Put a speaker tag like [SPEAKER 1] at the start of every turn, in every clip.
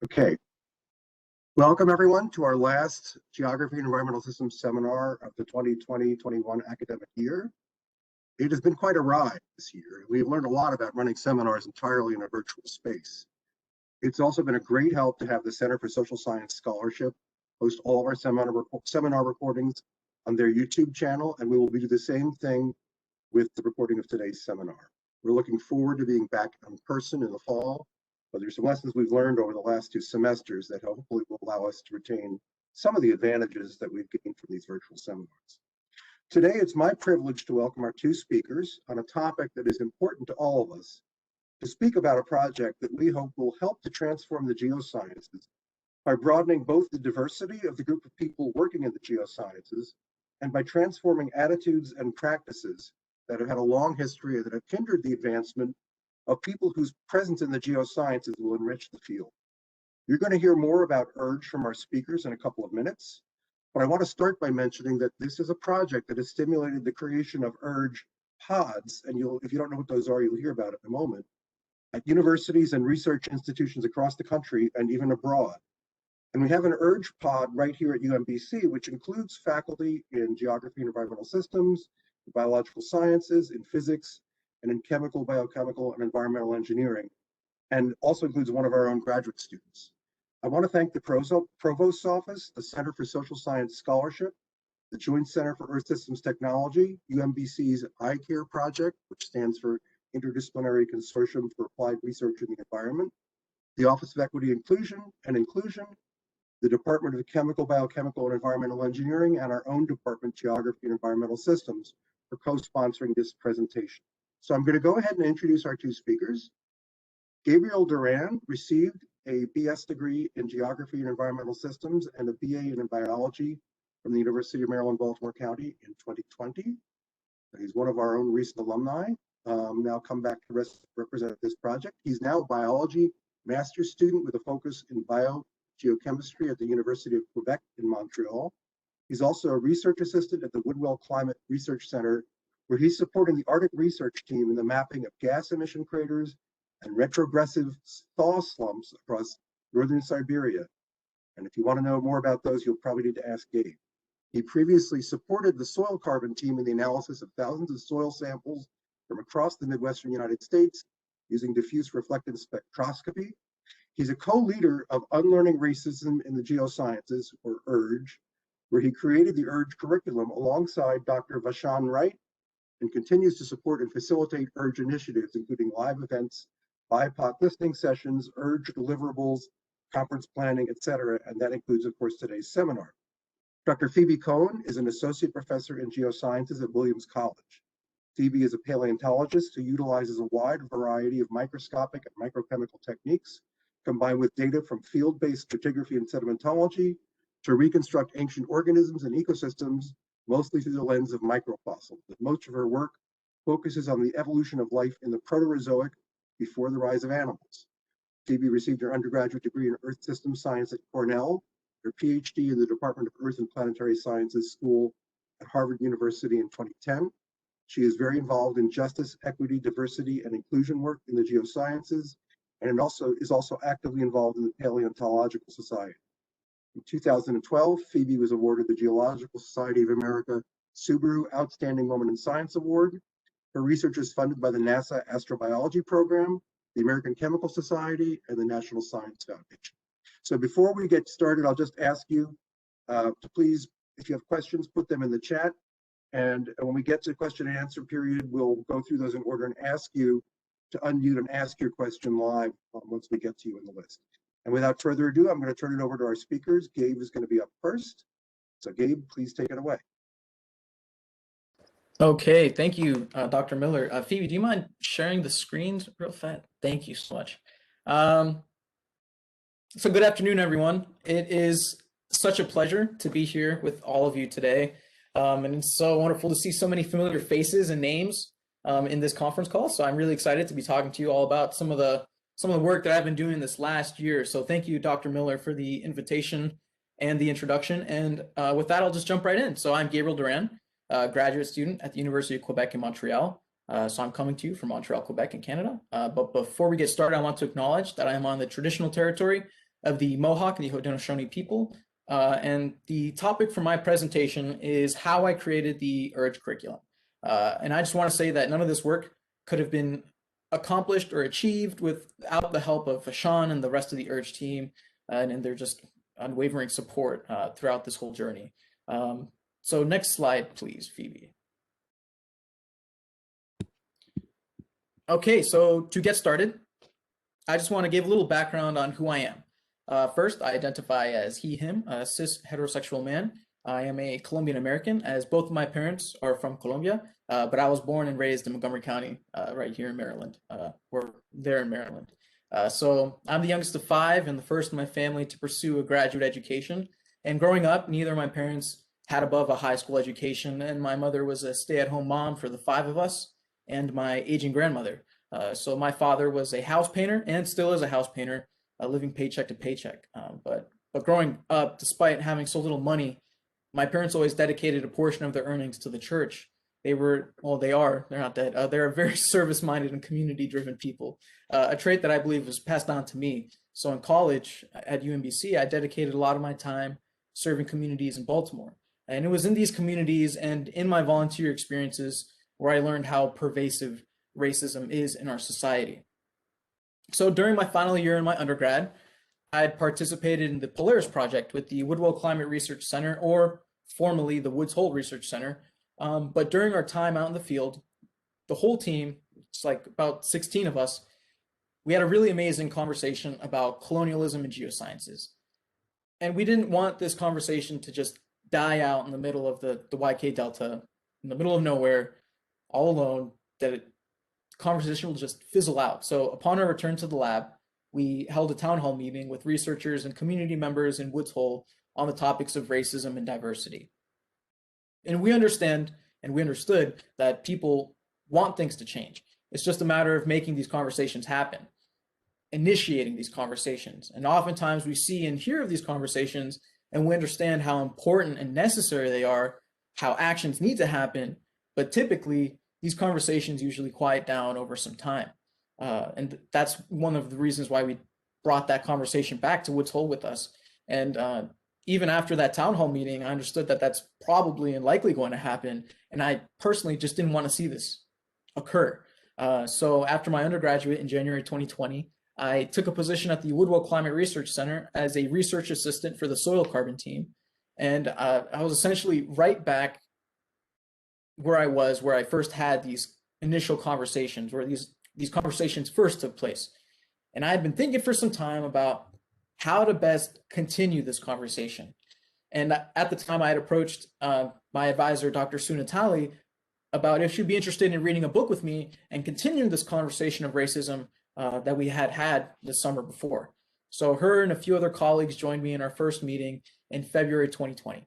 [SPEAKER 1] Okay, welcome everyone to our last Geography and Environmental Systems seminar of the 2020-21 academic year. It has been quite a ride this year. We've learned a lot about running seminars entirely in a virtual space. It's also been a great help to have the Center for Social Science Scholarship host all of our seminar recordings on their YouTube channel, and we will do the same thing with the recording of today's seminar. We're looking forward to being back in person in the fall, but there's some lessons we've learned over the last 2 semesters that hopefully will allow us to retain some of the advantages that we've gained from these virtual seminars. Today, it's my privilege to welcome our 2 speakers on a topic that is important to all of us, to speak about a project that we hope will help to transform the geosciences by broadening both the diversity of the group of people working in the geosciences and by transforming attitudes and practices that have had a long history and that have hindered the advancement of people whose presence in the geosciences will enrich the field. You're going to hear more about URGE from our speakers in a couple of minutes, but I want to start by mentioning that this is a project that has stimulated the creation of URGE pods, and if you don't know what those are, you'll hear about it in a moment, at universities and research institutions across the country and even abroad. And we have an URGE pod right here at UMBC, which includes faculty in geography and environmental systems, biological sciences, in physics, and in chemical, biochemical, and environmental engineering, and also includes one of our own graduate students. I want to thank the Provost's Office, the Center for Social Science Scholarship, the Joint Center for Earth Systems Technology, UMBC's iCare project, which stands for Interdisciplinary Consortium for Applied Research in the Environment, the Office of Equity Inclusion, the Department of Chemical, Biochemical, and Environmental Engineering, and our own department, Geography and Environmental Systems, for co-sponsoring this presentation. So I'm going to go ahead and introduce our 2 speakers. Gabriel Duran received a BS degree in Geography and Environmental Systems and a BA in Biology from the University of Maryland, Baltimore County in 2020. He's one of our own recent alumni, now come back to represent this project. He's now a biology master's student with a focus in biogeochemistry at the University of Quebec in Montreal. He's also a research assistant at the Woodwell Climate Research Center, where he's supporting the Arctic research team in the mapping of gas emission craters and retrogressive thaw slumps across northern Siberia. And if you want to know more about those, you'll probably need to ask Gabe. He previously supported the soil carbon team in the analysis of thousands of soil samples from across the Midwestern United States using diffuse reflective spectroscopy. He's a co-leader of Unlearning Racism in the Geosciences, or URGE, where he created the URGE curriculum alongside Dr. Vashan Wright, and continues to support and facilitate URGE initiatives, including live events, BIPOC listening sessions, URGE deliverables, conference planning, etc. And that includes, of course, today's seminar. Dr. Phoebe Cohen is an associate professor in geosciences at Williams College. Phoebe is a paleontologist who utilizes a wide variety of microscopic and microchemical techniques, combined with data from field-based stratigraphy and sedimentology, to reconstruct ancient organisms and ecosystems, mostly through the lens of microfossils. But most of her work focuses on the evolution of life in the Proterozoic before the rise of animals. Phoebe received her undergraduate degree in Earth Systems Science at Cornell, her PhD in the Department of Earth and Planetary Sciences School at Harvard University in 2010. She is very involved in justice, equity, diversity, and inclusion work in the geosciences, and is also actively involved in the Paleontological Society. In 2012, Phoebe was awarded the Geological Society of America Subaru Outstanding Woman in Science Award. Her research is funded by the NASA Astrobiology Program, the American Chemical Society, and the National Science Foundation. So before we get started, I'll just ask you to please, if you have questions, put them in the chat. And when we get to the question and answer period, we'll go through those in order and ask you to unmute and ask your question live once we get to you in the list. And without further ado, I'm going to turn it over to our speakers. Gabe is going to be up first. So Gabe, please take it away.
[SPEAKER 2] Okay, thank you, Dr. Miller. Phoebe, do you mind sharing the screens real fast? Thank you so much. So good afternoon, everyone. It is such a pleasure to be here with all of you today. And it's so wonderful to see so many familiar faces and names in this conference call. So I'm really excited to be talking to you all about some of the work that I've been doing this last year. So thank you, Dr. Miller, for the invitation and the introduction. And with that, I'll just jump right in. So I'm Gabriel Duran, graduate student at the University of Quebec in Montreal. So I'm coming to you from Montreal, Quebec in Canada. But before we get started, I want to acknowledge that I am on the traditional territory of the Mohawk and the Haudenosaunee people. And the topic for my presentation is how I created the URGE curriculum. And I just want to say that none of this work could have been accomplished or achieved without the help of Vashan and the rest of the URGE team and their just unwavering support throughout this whole journey. So next slide, please, Phoebe. Okay, so to get started, I just want to give a little background on who I am. First, I identify as he, him, a cis heterosexual man. I am a Colombian American, as both of my parents are from Colombia, but I was born and raised in Montgomery County, right here in Maryland, or there in Maryland. So I'm the youngest of 5 and the first in my family to pursue a graduate education. And growing up, neither of my parents had above a high school education, and my mother was a stay-at-home mom for the 5 of us and my aging grandmother. So my father was a house painter and still is a house painter, living paycheck to paycheck. But growing up, despite having so little money, my parents always dedicated a portion of their earnings to the church. They were, well, they're not dead. They're very service-minded and community-driven people, a trait that I believe was passed on to me. So in college at UMBC, I dedicated a lot of my time serving communities in Baltimore. And it was in these communities and in my volunteer experiences where I learned how pervasive racism is in our society. So during my final year in my undergrad, I had participated in the Polaris project with the Woodwell Climate Research Center, or formerly the Woods Hole Research Center. But during our time out in the field, the whole team, it's like about 16 of us, we had a really amazing conversation about colonialism and geosciences. And we didn't want this conversation to just die out in the middle of the YK Delta, in the middle of nowhere, all alone, that conversation will just fizzle out. So upon our return to the lab, we held a town hall meeting with researchers and community members in Woods Hole on the topics of racism and diversity. And we understand and we understood that people want things to change. It's just a matter of making these conversations happen, initiating these conversations. And oftentimes we see and hear of these conversations and we understand how important and necessary they are, how actions need to happen, but typically these conversations usually quiet down over some time. And that's one of the reasons why we brought that conversation back to Woods Hole with us. And even after that town hall meeting, I understood that that's probably and likely going to happen. And I personally just didn't want to see this occur. So after my undergraduate in January 2020, I took a position at the Woodwell Climate Research Center as a research assistant for the soil carbon team. And I was essentially right back where I first had these initial conversations, where these conversations first took place. And I had been thinking for some time about how to best continue this conversation. And at the time I had approached my advisor, Dr. Sunatali, about if she'd be interested in reading a book with me and continuing this conversation of racism that we had the summer before. So her and a few other colleagues joined me in our first meeting in February 2020.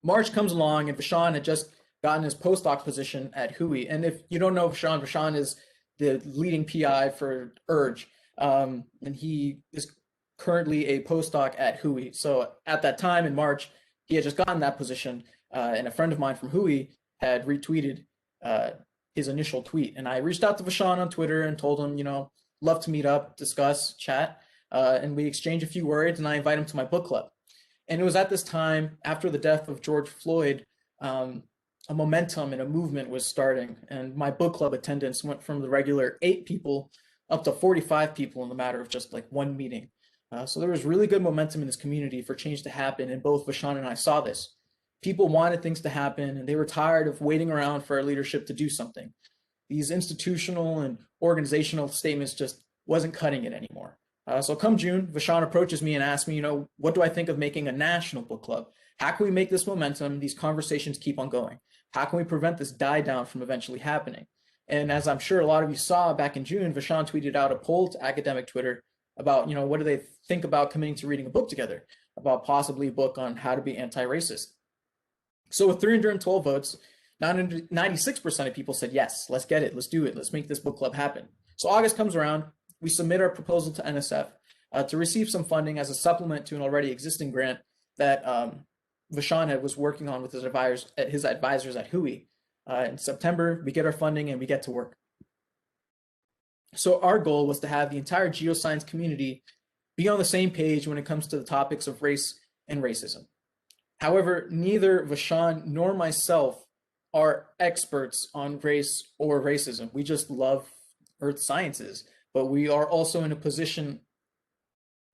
[SPEAKER 2] March comes along and Vashan had just gotten his postdoc position at Hui. And if you don't know Vashan, Vashan is the leading PI for URGE. And he is currently a postdoc at Hui. So at that time in March, he had just gotten that position. And a friend of mine from Hui had retweeted his initial tweet. And I reached out to Vashan on Twitter and told him, love to meet up, discuss, chat. And we exchanged a few words and I invite him to my book club. And it was at this time, after the death of George Floyd, a momentum and a movement was starting. And my book club attendance went from the regular 8 people up to 45 people in the matter of just like one meeting. So there was really good momentum in this community for change to happen. And both Vashan and I saw this. People wanted things to happen and they were tired of waiting around for our leadership to do something. These institutional and organizational statements just wasn't cutting it anymore. So come June, Vashan approaches me and asks me, what do I think of making a national book club? How can we make this momentum, these conversations keep on going? How can we prevent this die down from eventually happening? And as I'm sure a lot of you saw back in June, Vashan tweeted out a poll to academic Twitter about, what do they think about committing to reading a book together, about possibly a book on how to be anti-racist. So with 312 votes, 96% of people said, yes, let's get it, let's do it, let's make this book club happen. So August comes around, we submit our proposal to NSF to receive some funding as a supplement to an already existing grant that Vashan was working on with his advisors at Hui. In September, we get our funding and we get to work. So our goal was to have the entire geoscience community be on the same page when it comes to the topics of race and racism. However, neither Vashan nor myself are experts on race or racism. We just love earth sciences, but we are also in a position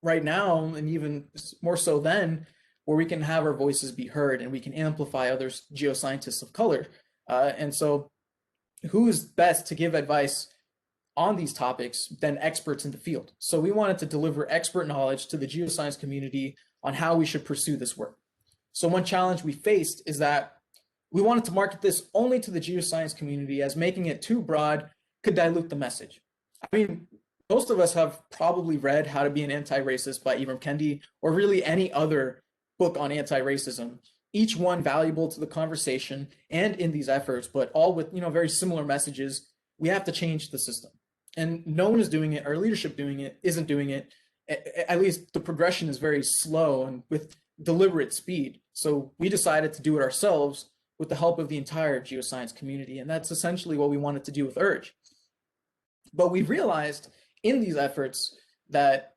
[SPEAKER 2] right now, and even more so then, where we can have our voices be heard and we can amplify other geoscientists of color. And so who is best to give advice on these topics than experts in the field? So we wanted to deliver expert knowledge to the geoscience community on how we should pursue this work. So one challenge we faced is that we wanted to market this only to the geoscience community, as making it too broad could dilute the message. I mean, most of us have probably read How to Be an Anti-Racist by Ibram Kendi, or really any other book on anti-racism, each one valuable to the conversation and in these efforts, but all with very similar messages. We have to change the system. And no one is doing it. Our leadership isn't doing it. At least the progression is very slow and with deliberate speed. So we decided to do it ourselves with the help of the entire geoscience community. And that's essentially what we wanted to do with URGE. But we realized in these efforts that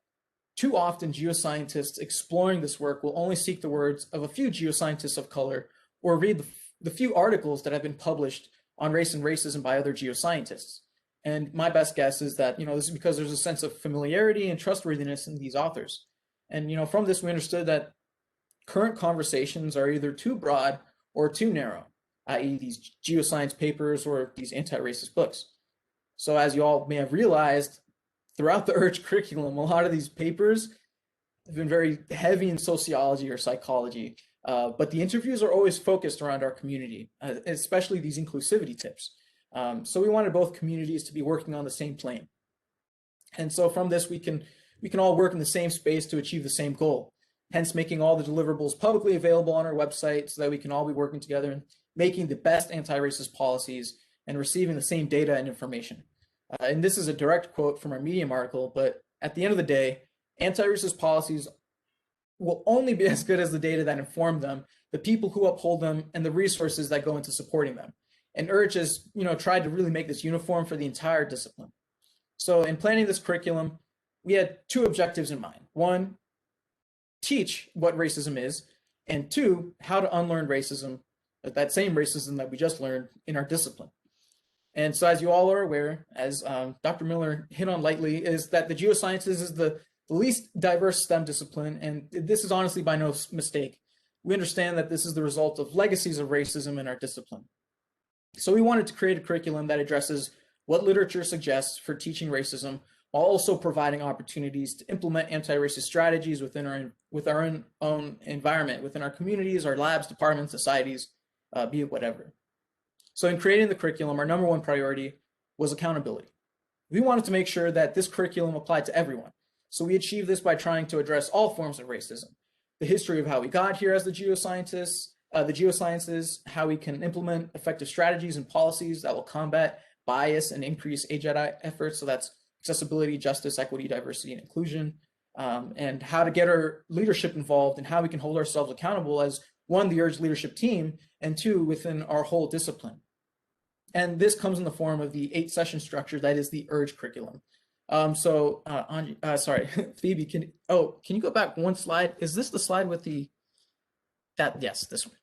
[SPEAKER 2] too often geoscientists exploring this work will only seek the words of a few geoscientists of color, or read the few articles that have been published on race and racism by other geoscientists. And my best guess is that, this is because there's a sense of familiarity and trustworthiness in these authors. And, from this, we understood that current conversations are either too broad or too narrow, i.e. these geoscience papers or these anti-racist books. So as you all may have realized, throughout the URGE curriculum, a lot of these papers have been very heavy in sociology or psychology, but the interviews are always focused around our community, especially these inclusivity tips. So we wanted both communities to be working on the same plane. And so from this, we can all work in the same space to achieve the same goal, hence making all the deliverables publicly available on our website so that we can all be working together and making the best anti-racist policies and receiving the same data and information. And this is a direct quote from our Medium article, but at the end of the day, anti-racist policies will only be as good as the data that inform them, the people who uphold them, and the resources that go into supporting them. And URGE has, tried to really make this uniform for the entire discipline. So in planning this curriculum, we had two objectives in mind. One, teach what racism is, and two, how to unlearn racism, that same racism that we just learned in our discipline. And so as you all are aware, as Dr. Miller hit on lightly, is that the geosciences is the least diverse STEM discipline, and this is honestly by no mistake. We understand that this is the result of legacies of racism in our discipline. So we wanted to create a curriculum that addresses what literature suggests for teaching racism, while also providing opportunities to implement anti-racist strategies within our own environment, within our communities, our labs, departments, societies, be it whatever. So in creating the curriculum, our number one priority was accountability. We wanted to make sure that this curriculum applied to everyone. So we achieved this by trying to address all forms of racism, the history of how we got here as the geoscientists, the geosciences, how we can implement effective strategies and policies that will combat bias and increase AGEDI efforts. So that's accessibility, justice, equity, diversity, and inclusion, and how to get our leadership involved and how we can hold ourselves accountable as one, the URGE leadership team, and two, within our whole discipline. And this comes in the form of the 8-session structure that is the URGE curriculum. Sorry, Phoebe, can you go back one slide? Is this the slide with yes, this one.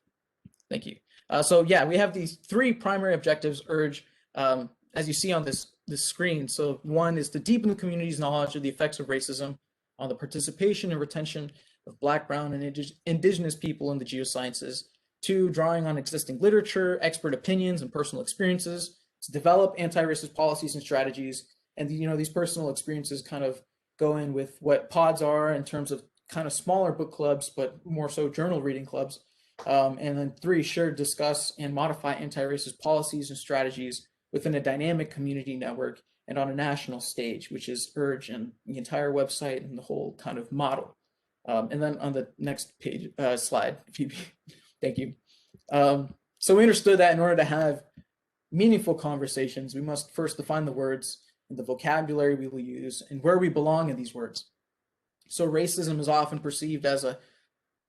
[SPEAKER 2] Thank you. So yeah, we have these 3 primary objectives, URGE, as you see on this screen. So one is to deepen the community's knowledge of the effects of racism on the participation and retention of Black, Brown, and Indigenous people in the geosciences. 2, drawing on existing literature, expert opinions, and personal experiences to develop anti-racist policies and strategies. And these personal experiences kind of go in with what pods are in terms of kind of smaller book clubs, but more so journal reading clubs. And then 3, share, discuss, and modify anti-racist policies and strategies within a dynamic community network and on a national stage, which is URGE and the entire website and the whole kind of model. And then on the next page, slide, Phoebe, thank you. So we understood that in order to have meaningful conversations, we must first define the words and the vocabulary we will use and where we belong in these words. So racism is often perceived as a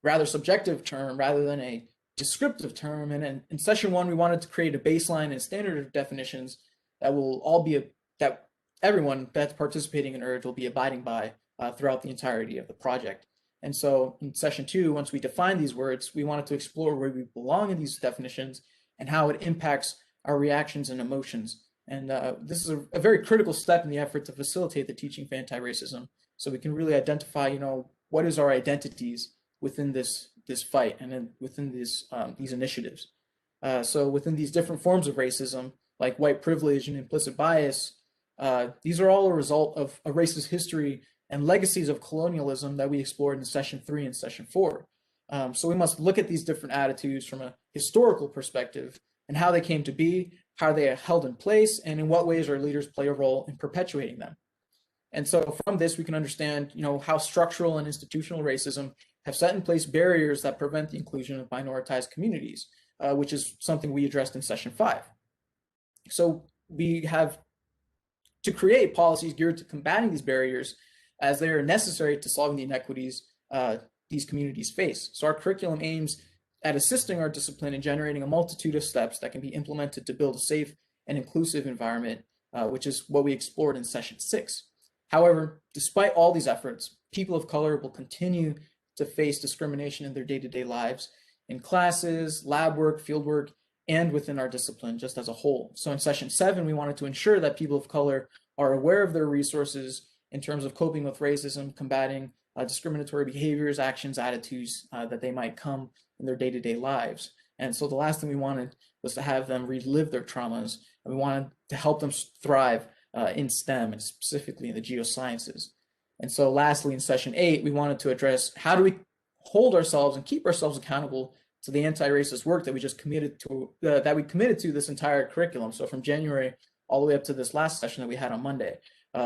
[SPEAKER 2] rather subjective term rather than a descriptive term. And in session 1, we wanted to create a baseline and standard of definitions that will all be that everyone that's participating in URGE will be abiding by throughout the entirety of the project. And so in session 2, once we define these words, we wanted to explore where we belong in these definitions and how it impacts our reactions and emotions. And this is a very critical step in the effort to facilitate the teaching of anti-racism, so we can really identify, what is our identities within this fight and within these initiatives. So within these different forms of racism, like white privilege and implicit bias, these are all a result of a racist history and legacies of colonialism that we explored in session 3 and session 4. So we must look at these different attitudes from a historical perspective and how they came to be, how they are held in place, and in what ways our leaders play a role in perpetuating them. And so from this, we can understand, how structural and institutional racism have set in place barriers that prevent the inclusion of minoritized communities, which is something we addressed in session 5. So we have to create policies geared to combating these barriers as they are necessary to solving the inequities these communities face. So our curriculum aims at assisting our discipline in generating a multitude of steps that can be implemented to build a safe and inclusive environment, which is what we explored in session 6. However, despite all these efforts, people of color will continue to face discrimination in their day-to-day lives, in classes, lab work, field work, and within our discipline just as a whole. So in session 7, we wanted to ensure that people of color are aware of their resources in terms of coping with racism, combating discriminatory behaviors, actions, attitudes that they might come in their day-to-day lives. And so the last thing we wanted was to have them relive their traumas, and we wanted to help them thrive in STEM, and specifically in the geosciences. And so lastly, in session 8, we wanted to address how do we hold ourselves and keep ourselves accountable to the anti-racist work that we just committed to this entire curriculum. So from January all the way up to this last session that we had on Monday.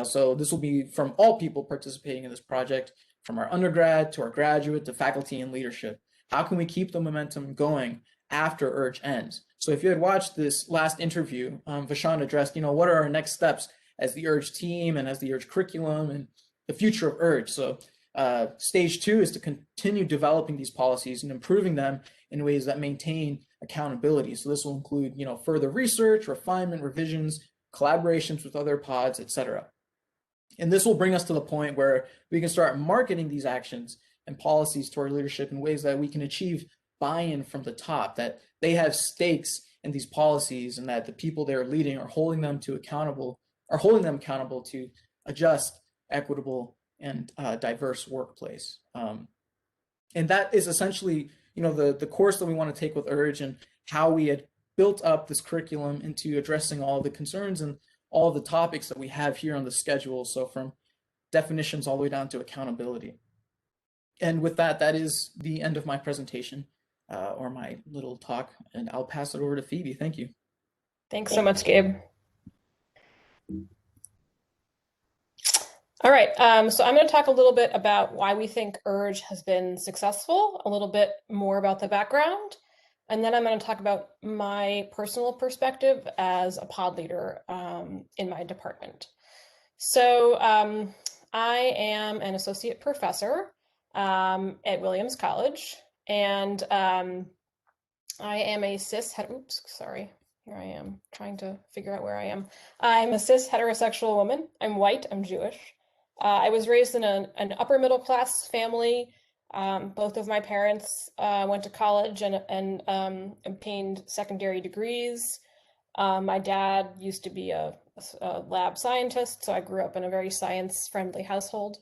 [SPEAKER 2] So this will be from all people participating in this project, from our undergrad to our graduate to faculty and leadership. How can we keep the momentum going after URGE ends? So if you had watched this last interview, Vashan addressed, what are our next steps as the URGE team and as the URGE curriculum and the future of URGE. So stage 2 is to continue developing these policies and improving them in ways that maintain accountability. So this will include, further research, refinement, revisions, collaborations with other pods, etc. And this will bring us to the point where we can start marketing these actions and policies to our leadership in ways that we can achieve buy-in from the top, that they have stakes in these policies and that the people they're leading are holding them accountable to a just, equitable, and diverse workplace. And that is essentially, the course that we want to take with URGE and how we had built up this curriculum into addressing all the concerns and all the topics that we have here on the schedule. So from definitions all the way down to accountability. And with that, that is the end of my presentation or my little talk, and I'll pass it over to Phoebe. Thank you.
[SPEAKER 3] Thanks so much, Gabe. All right, so I'm going to talk a little bit about why we think URGE has been successful, a little bit more about the background, and then I'm going to talk about my personal perspective as a pod leader in my department. So I am an associate professor at Williams College, and I am a here I am trying to figure out where I am. I'm a cis heterosexual woman. I'm white, I'm Jewish. I was raised in an upper middle class family. Both of my parents went to college and obtained secondary degrees. My dad used to be a lab scientist, so I grew up in a very science-friendly household.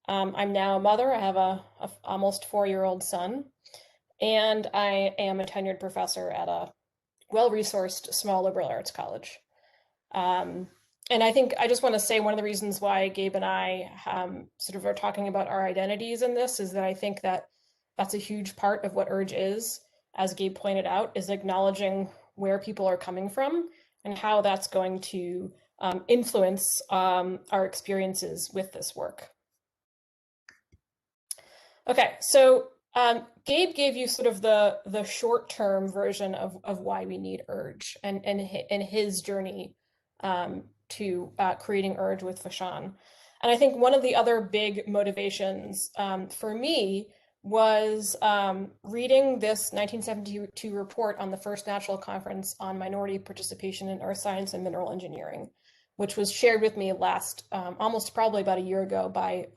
[SPEAKER 3] I'm now a mother. I have a almost 4-year-old son, and I am a tenured professor at a well-resourced small liberal arts college. And I think I just want to say one of the reasons why Gabe and I sort of are talking about our identities in this is that I think that that's a huge part of what URGE is, as Gabe pointed out, is acknowledging where people are coming from and how that's going to influence our experiences with this work. Okay, so Gabe gave you sort of the short-term version of why we need URGE and his journey to creating URGE with Vashan. And I think one of the other big motivations for me was reading this 1972 report on the First National Conference on Minority Participation in Earth Science and Mineral Engineering, which was shared with me almost probably about a year ago by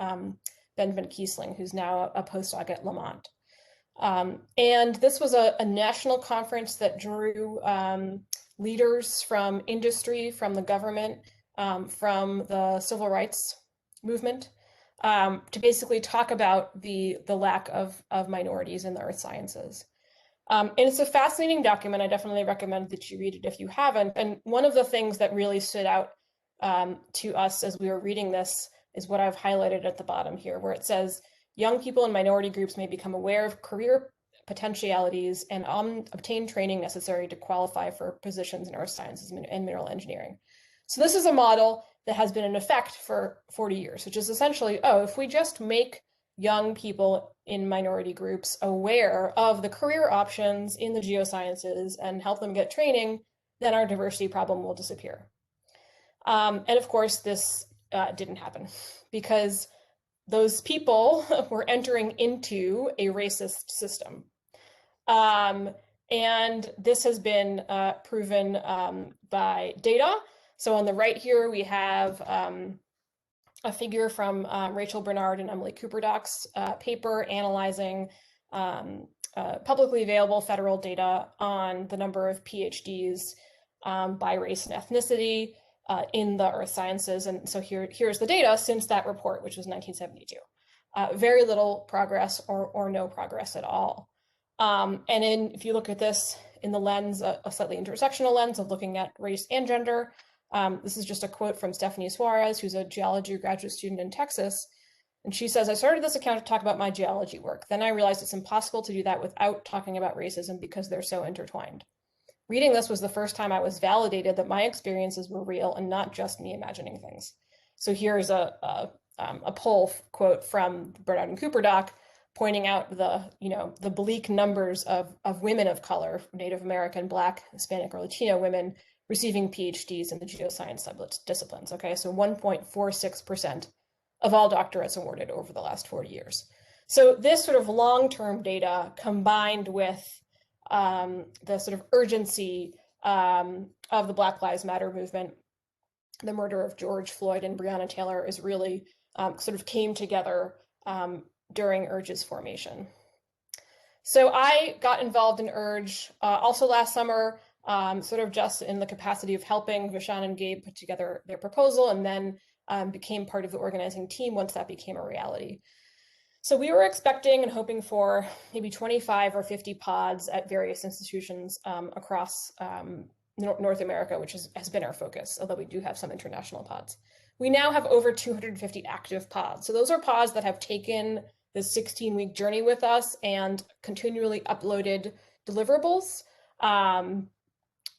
[SPEAKER 3] Benjamin Kiesling, who's now a postdoc at Lamont. And this was a national conference that drew leaders from industry, from the government, from the civil rights movement, to basically talk about the lack of minorities in the earth sciences. And it's a fascinating document. I definitely recommend that you read it if you haven't. And one of the things that really stood out to us as we were reading this is what I've highlighted at the bottom here, where it says, young people in minority groups may become aware of career potentialities and obtain training necessary to qualify for positions in earth sciences and mineral engineering. So this is a model that has been in effect for 40 years, which is essentially, if we just make young people in minority groups aware of the career options in the geosciences and help them get training, then our diversity problem will disappear. And of course, this didn't happen because those people were entering into a racist system. And this has been proven by data. So on the right here, we have a figure from Rachel Bernard and Emily Cooperdoc's paper analyzing publicly available federal data on the number of PhDs by race and ethnicity in the earth sciences. And so here's the data since that report, which was 1972. Very little progress or no progress at all. And if you look at this in the lens, a slightly intersectional lens of looking at race and gender, this is just a quote from Stephanie Suarez, who's a geology graduate student in Texas. And she says, I started this account to talk about my geology work. Then I realized it's impossible to do that without talking about racism because they're so intertwined. Reading this was the first time I was validated that my experiences were real and not just me imagining things. So here's a poll quote from Bernard and Cooperdoc pointing out the bleak numbers of women of color, Native American, Black, Hispanic, or Latino women receiving PhDs in the geoscience disciplines. Okay, so 1.46% of all doctorates awarded over the last 40 years. So this sort of long-term data combined with the sort of urgency of the Black Lives Matter movement, the murder of George Floyd and Breonna Taylor is really sort of came together during URGE's formation. So I got involved in URGE also last summer, sort of just in the capacity of helping Vishaan and Gabe put together their proposal, and then became part of the organizing team once that became a reality. So we were expecting and hoping for maybe 25 or 50 pods at various institutions across North America, which has been our focus, although we do have some international pods. We now have over 250 active pods. So those are pods that have taken this 16-week journey with us and continually uploaded deliverables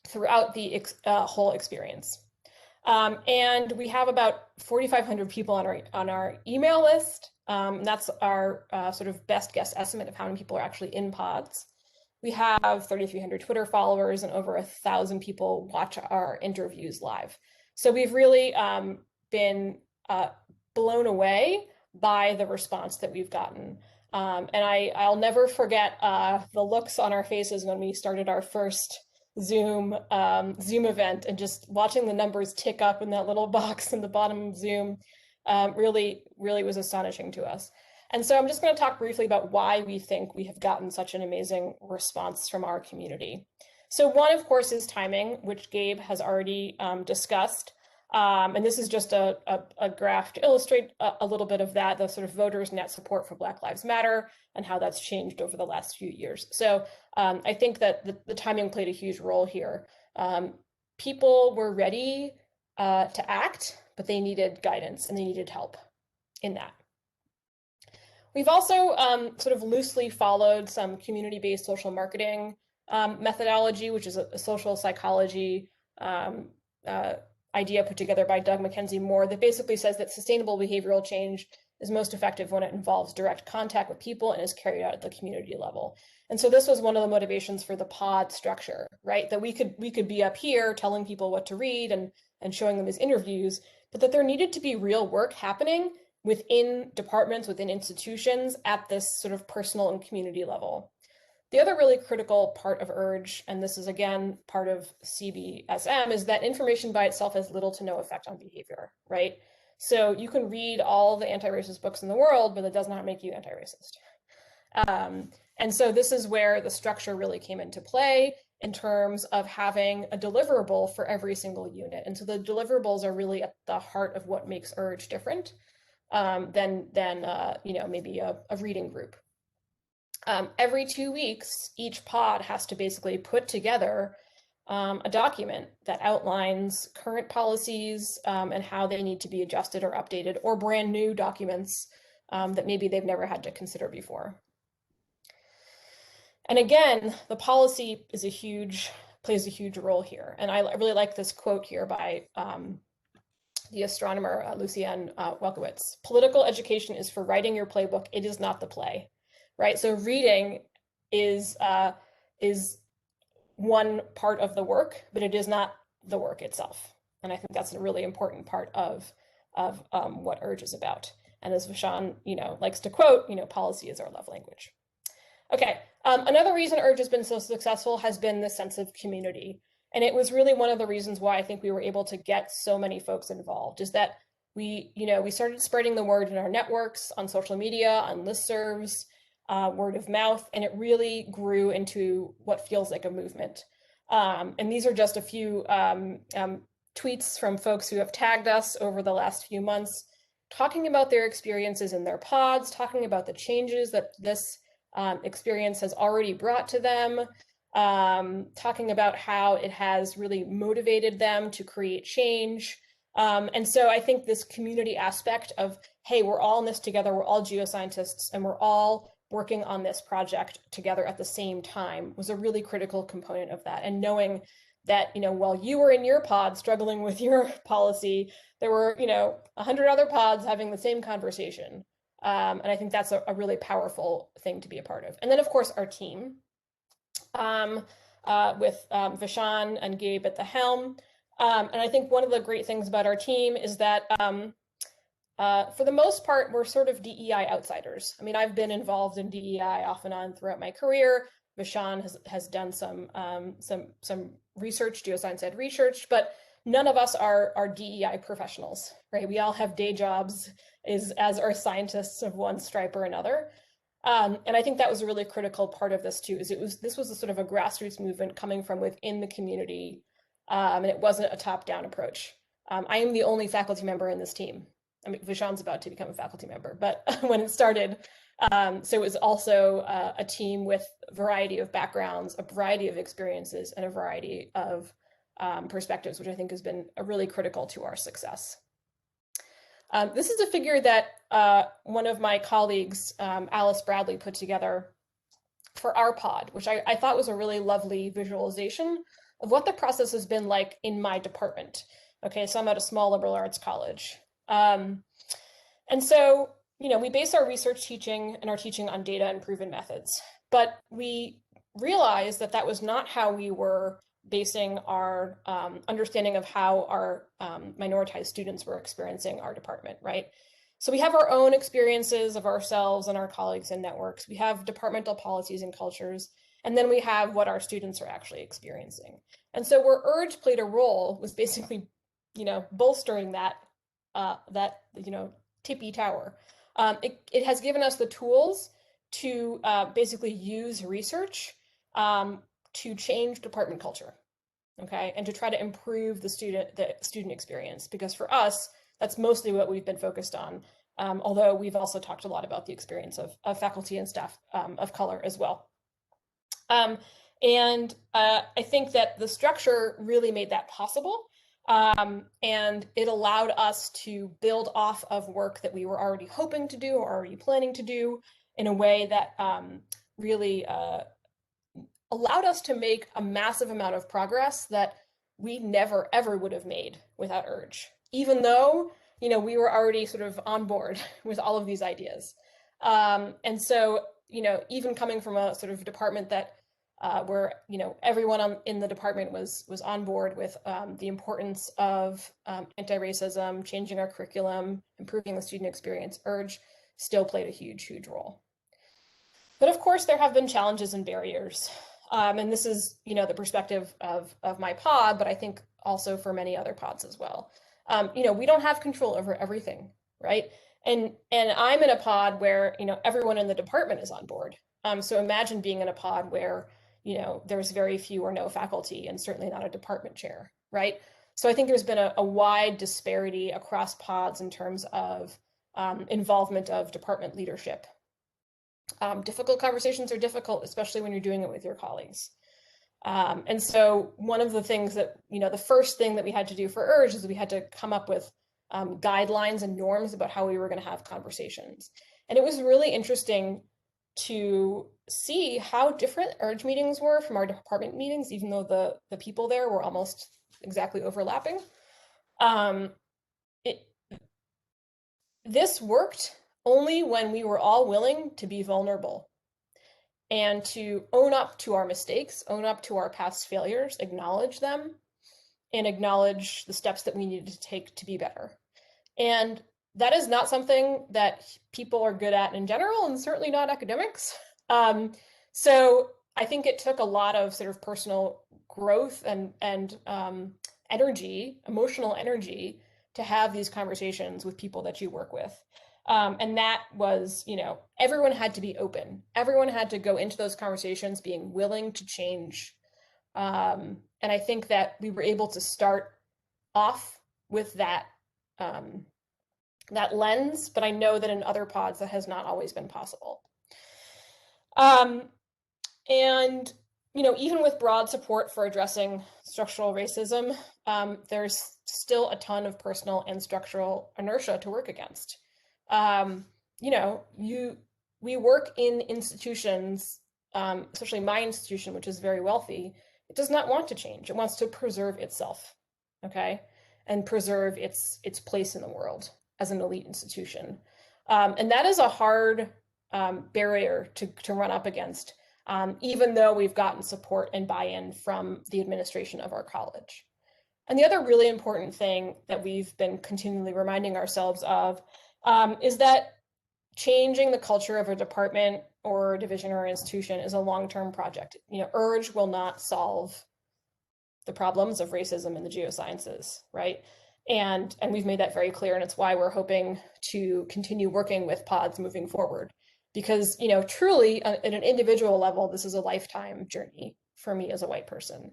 [SPEAKER 3] throughout the whole experience. And we have about 4,500 people on our email list. That's our sort of best guess estimate of how many people are actually in pods. We have 3,300 Twitter followers and over 1,000 people watch our interviews live. So we've really been blown away by the response that we've gotten. And I'll never forget the looks on our faces when we started our first Zoom event, and just watching the numbers tick up in that little box in the bottom of Zoom really was astonishing to us. And so I'm just going to talk briefly about why we think we have gotten such an amazing response from our community. So one, of course, is timing, which Gabe has already discussed. And this is just a graph to illustrate a little bit of that, the sort of voters' net support for Black Lives Matter and how that's changed over the last few years. So I think that the timing played a huge role here. People were ready to act, but they needed guidance and they needed help in that. We've also sort of loosely followed some community-based social marketing methodology, which is a social psychology idea put together by Doug Mackenzie Moore that basically says that sustainable behavioral change is most effective when it involves direct contact with people and is carried out at the community level. And so this was one of the motivations for the pod structure, right? That we could be up here telling people what to read and showing them these interviews, but that there needed to be real work happening within departments, within institutions at this sort of personal and community level. The other really critical part of URGE, and this is again part of CBSM, is that information by itself has little to no effect on behavior, right? So you can read all the anti-racist books in the world, but it does not make you anti-racist. And so this is where the structure really came into play in terms of having a deliverable for every single unit. And so the deliverables are really at the heart of what makes URGE different than maybe a reading group. Every 2 weeks, each pod has to basically put together a document that outlines current policies and how they need to be adjusted or updated, or brand new documents that maybe they've never had to consider before. And again, the policy is plays a huge role here. And I really like this quote here by the astronomer Lucien Welkowitz. Political education is for writing your playbook. It is not the play, right? So reading is one part of the work, but it is not the work itself. And I think that's a really important part of what URGE is about. And as Vishaan, likes to quote, policy is our love language. Okay, another reason URGE has been so successful has been the sense of community. And it was really one of the reasons why I think we were able to get so many folks involved, is that we started spreading the word in our networks, on social media, on listservs, word of mouth, and it really grew into what feels like a movement. And these are just a few tweets from folks who have tagged us over the last few months, talking about their experiences in their pods, talking about the changes that this experience has already brought to them, talking about how it has really motivated them to create change. And so I think this community aspect of, hey, we're all in this together, we're all geoscientists, and we're all working on this project together at the same time was a really critical component of that. And knowing that, while you were in your pod struggling with your policy, there were, 100 other pods having the same conversation. And I think that's a really powerful thing to be a part of. And then, of course, our team with Vishaan and Gabe at the helm. And I think one of the great things about our team is that for the most part, we're sort of DEI outsiders. I mean, I've been involved in DEI off and on throughout my career. Vishaan has done some research, geoscience ed research, but none of us are DEI professionals, right? We all have day jobs as our scientists of one stripe or another. And I think that was a really critical part of this too, this was a sort of a grassroots movement coming from within the community, and it wasn't a top-down approach. I am the only faculty member in this team. I mean, Vishaan's about to become a faculty member, but when it started, so it was also a team with a variety of backgrounds, a variety of experiences, and a variety of perspectives, which I think has been really critical to our success. This is a figure that one of my colleagues, Alice Bradley, put together for our pod, which I thought was a really lovely visualization of what the process has been like in my department. Okay, so I'm at a small liberal arts college. And so, we base our research teaching and our teaching on data and proven methods, but we realized that that was not how we were basing our understanding of how our minoritized students were experiencing our department, right? So we have our own experiences of ourselves and our colleagues and networks. We have departmental policies and cultures, and then we have what our students are actually experiencing. And so where URGE played a role was basically, bolstering that tippy tower. It has given us the tools to basically use research to change department culture, okay, and to try to improve the student experience, because for us, that's mostly what we've been focused on, although we've also talked a lot about the experience of faculty and staff of color as well. And I think that the structure really made that possible, and it allowed us to build off of work that we were already hoping to do or already planning to do in a way that really allowed us to make a massive amount of progress that we never ever would have made without URGE, even though we were already sort of on board with all of these ideas. And so even coming from a sort of department that where everyone in the department was on board with the importance of anti-racism, changing our curriculum, improving the student experience, URGE still played a huge role. But of course, there have been challenges and barriers. And this is, the perspective of my pod, but I think also for many other pods as well. We don't have control over everything, right? And I'm in a pod where, everyone in the department is on board. So imagine being in a pod where, there's very few or no faculty and certainly not a department chair, right? So I think there's been a wide disparity across pods in terms of involvement of department leadership. Difficult conversations are difficult, especially when you're doing it with your colleagues. And so one of the things that, the first thing that we had to do for URGE is we had to come up with guidelines and norms about how we were going to have conversations. And it was really interesting to see how different URGE meetings were from our department meetings, even though the people there were almost exactly overlapping. This worked only when we were all willing to be vulnerable and to own up to our mistakes, own up to our past failures, acknowledge them, and acknowledge the steps that we needed to take to be better. And that is not something that people are good at in general, and certainly not academics. So I think it took a lot of sort of personal growth and energy, emotional energy, to have these conversations with people that you work with. And that was, everyone had to be open. Everyone had to go into those conversations being willing to change. And I think that we were able to start off with that that lens, but I know that in other pods that has not always been possible. And even with broad support for addressing structural racism, there's still a ton of personal and structural inertia to work against. We work in institutions, especially my institution, which is very wealthy. It does not want to change. It wants to preserve itself, okay, and preserve its place in the world as an elite institution. And that is a hard barrier to run up against, even though we've gotten support and buy-in from the administration of our college. And the other really important thing that we've been continually reminding ourselves of is that changing the culture of a department or division or institution is a long-term project. URGE will not solve the problems of racism in the geosciences, right? And we've made that very clear, and it's why we're hoping to continue working with pods moving forward. Because, truly, at an individual level, this is a lifetime journey for me as a white person.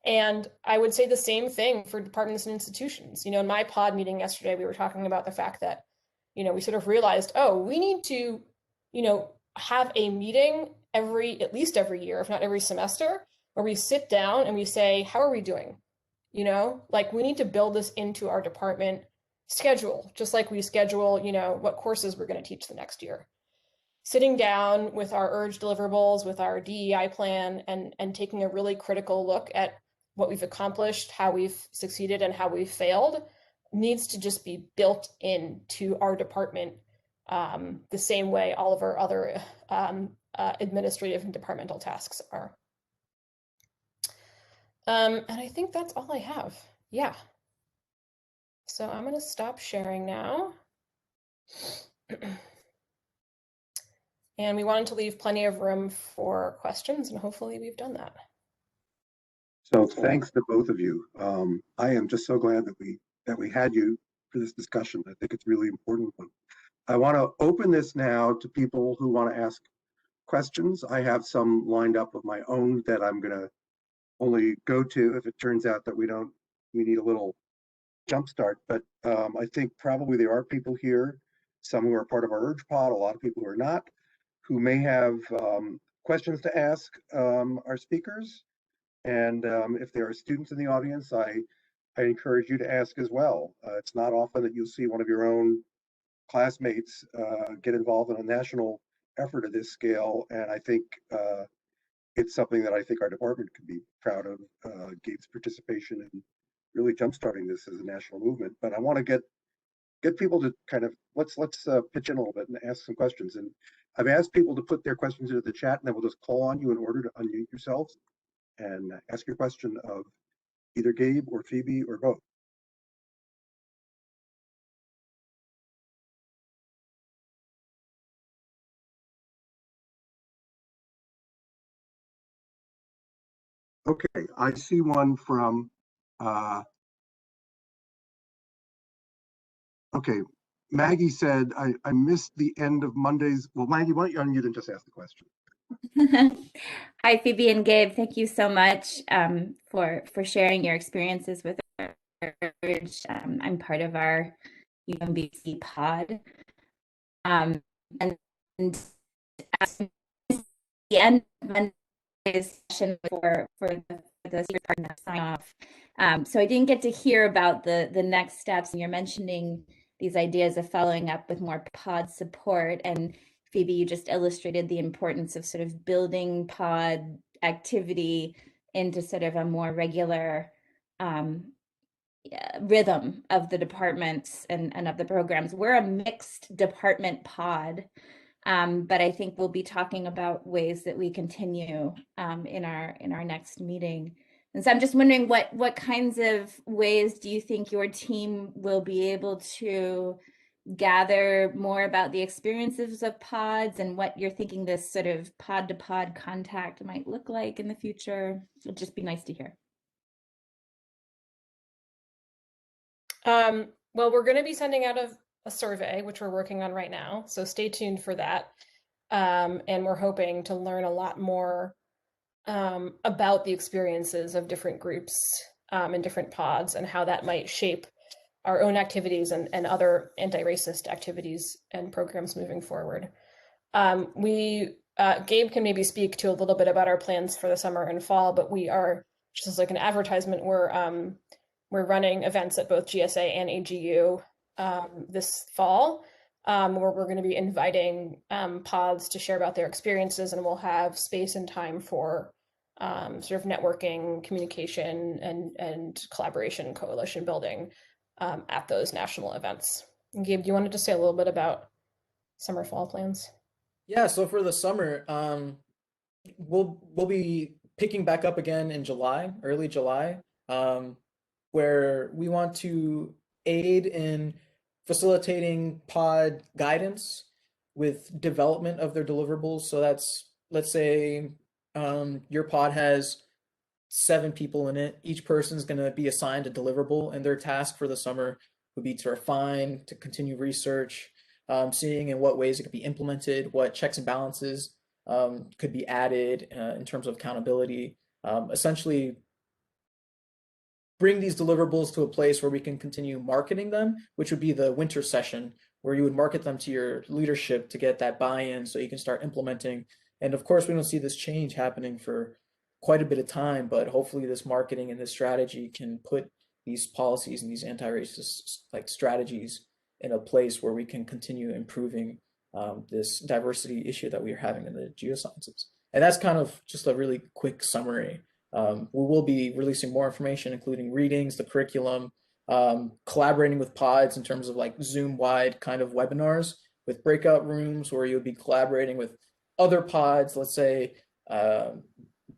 [SPEAKER 3] And I would say the same thing for departments and institutions. In my pod meeting yesterday, we were talking about the fact that, we sort of realized, we need to, have a meeting at least every year, if not every semester, where we sit down and we say, how are we doing? We need to build this into our department schedule, just like we schedule, what courses we're going to teach the next year. Sitting down with our URGE deliverables, with our DEI plan, and taking a really critical look at what we've accomplished, how we've succeeded, and how we've failed needs to just be built into our department the same way all of our other administrative and departmental tasks are. And I think that's all I have. Yeah. So I'm going to stop sharing now. And we wanted to leave plenty of room for questions, and hopefully we've done that.
[SPEAKER 1] So thanks to both of you. I am just so glad that we had you for this discussion. I think it's really important one. I want to open this now to people who want to ask questions. I have some lined up of my own that I'm going to only go to if it turns out that we need a little jump start. But I think probably there are people here, some who are part of our URGE pod, a lot of people who are not, who may have questions to ask our speakers. And if there are students in the audience, I encourage you to ask as well. It's not often that you'll see one of your own classmates get involved in a national effort of this scale, and I think it's something that I think our department could be proud of, Gabe's participation in really jumpstarting this as a national movement. But I want to get people to kind of, let's pitch in a little bit and ask some questions. And I've asked people to put their questions into the chat, and then we'll just call on you in order to unmute yourselves and ask your question of either Gabe or Phoebe or both. Okay, I see one from, okay, Maggie said, I missed the end of Monday's. Well, Maggie, why don't you unmute and just ask the question?
[SPEAKER 4] Hi, Phoebe and Gabe. Thank you so much for sharing your experiences with Urge. I'm part of our UMBC pod. And at the end of Monday's session for the sign off. So I didn't get to hear about the next steps, and you're mentioning these ideas of following up with more pod support. And Phoebe, you just illustrated the importance of sort of building pod activity into sort of a more regular rhythm of the departments and of the programs. We're a mixed department pod, but I think we'll be talking about ways that we continue in our next meeting. And so I'm just wondering what kinds of ways do you think your team will be able to gather more about the experiences of pods and what you're thinking this sort of pod to pod contact might look like in the future? It'd just be nice to hear.
[SPEAKER 3] Well, we're going to be sending out a survey, which we're working on right now. So stay tuned for that. And we're hoping to learn a lot more about the experiences of different groups and different pods and how that might shape our own activities and other anti-racist activities and programs moving forward. Gabe can maybe speak to a little bit about our plans for the summer and fall, but we are, just as like an advertisement, we're running events at both GSA and AGU this fall, where we're going to be inviting pods to share about their experiences, and we'll have space and time for sort of networking, communication, and collaboration, coalition building at those national events. And Gabe, do you wanted to say a little bit about summer fall plans?
[SPEAKER 2] Yeah, so for the summer, we'll be picking back up again in July, early July, where we want to aid in facilitating pod guidance with development of their deliverables. So that's, let's say, your pod has 7 people in it. Each person's going to be assigned a deliverable, and their task for the summer would be to refine, to continue research, seeing in what ways it could be implemented, what checks and balances could be added in terms of accountability. Essentially, bring these deliverables to a place where we can continue marketing them, which would be the winter session, where you would market them to your leadership to get that buy-in so you can start implementing. And of course, we don't see this change happening for quite a bit of time, but hopefully this marketing and this strategy can put these policies and these anti-racist like strategies in a place where we can continue improving this diversity issue that we are having in the geosciences. And that's kind of just a really quick summary. We will be releasing more information, including readings, the curriculum, collaborating with pods in terms of like Zoom-wide kind of webinars with breakout rooms where you'll be collaborating with other pods. Let's say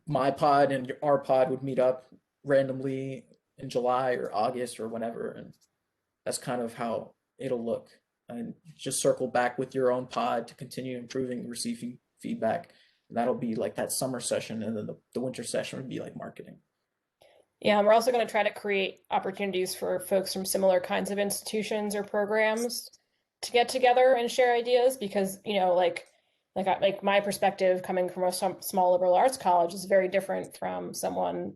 [SPEAKER 2] my pod and our pod would meet up randomly in July or August or whenever, and that's kind of how it'll look. And just circle back with your own pod to continue improving, receiving feedback. And that'll be like that summer session, and then the winter session would be like marketing.
[SPEAKER 3] Yeah, and we're also going to try to create opportunities for folks from similar kinds of institutions or programs to get together and share ideas, because, you know, like my perspective coming from a small liberal arts college is very different from someone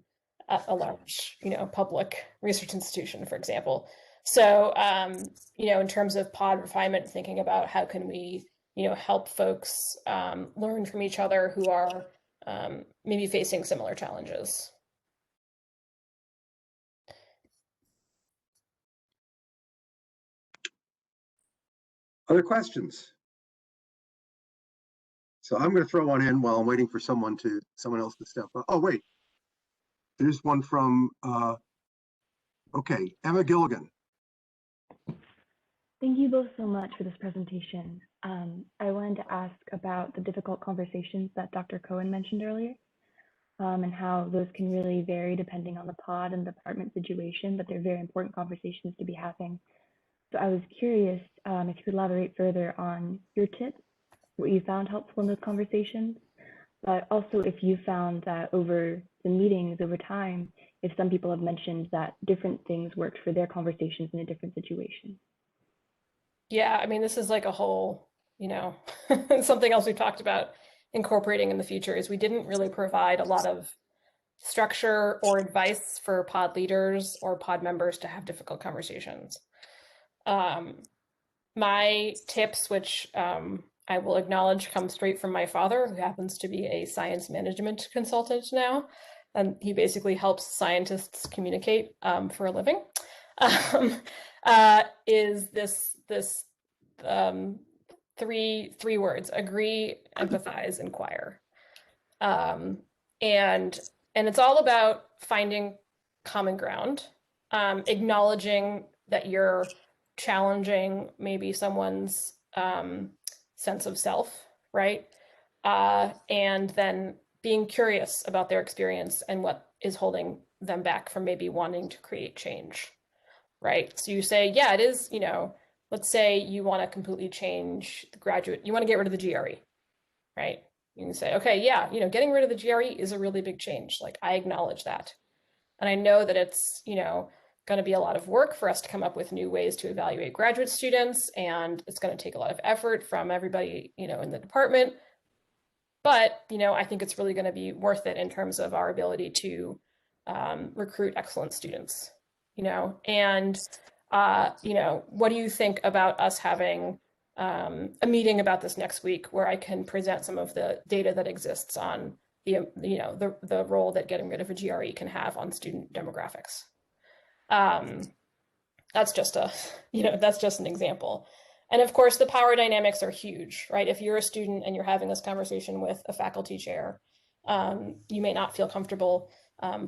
[SPEAKER 3] at a large, you know, public research institution, for example. So, you know, in terms of pod refinement, thinking about how can we, you know, help folks learn from each other who are maybe facing similar challenges.
[SPEAKER 1] Other questions? So I'm going to throw one in while I'm waiting for someone else to step up. Oh, wait. There's one from, okay, Emma Gilligan.
[SPEAKER 5] Thank you both so much for this presentation. I wanted to ask about the difficult conversations that Dr. Cohen mentioned earlier, and how those can really vary depending on the pod and department situation, but they're very important conversations to be having. So I was curious if you could elaborate further on your tips, what you found helpful in those conversations, but also if you found that over the meetings over time, if some people have mentioned that different things worked for their conversations in a different situation.
[SPEAKER 3] Yeah, I mean, this is like a whole, something else we've talked about incorporating in the future is we didn't really provide a lot of structure or advice for pod leaders or pod members to have difficult conversations. My tips, which I will acknowledge come straight from my father, who happens to be a science management consultant now, and he basically helps scientists communicate for a living, is this three words: agree, empathize, inquire. And it's all about finding common ground, acknowledging that you're challenging maybe someone's sense of self, right? And then being curious about their experience and what is holding them back from maybe wanting to create change, right? So you say, yeah, it is, let's say you want to completely change the graduate, you want to get rid of the GRE, right? You can say, okay, yeah, getting rid of the GRE is a really big change. Like, I acknowledge that. And I know that it's, going to be a lot of work for us to come up with new ways to evaluate graduate students. And it's going to take a lot of effort from everybody, in the department. But, I think it's really going to be worth it in terms of our ability to recruit excellent students, and, what do you think about us having a meeting about this next week where I can present some of the data that exists on the role that getting rid of a GRE can have on student demographics. That's just that's just an example. And of course, the power dynamics are huge, right? If you're a student and you're having this conversation with a faculty chair, you may not feel comfortable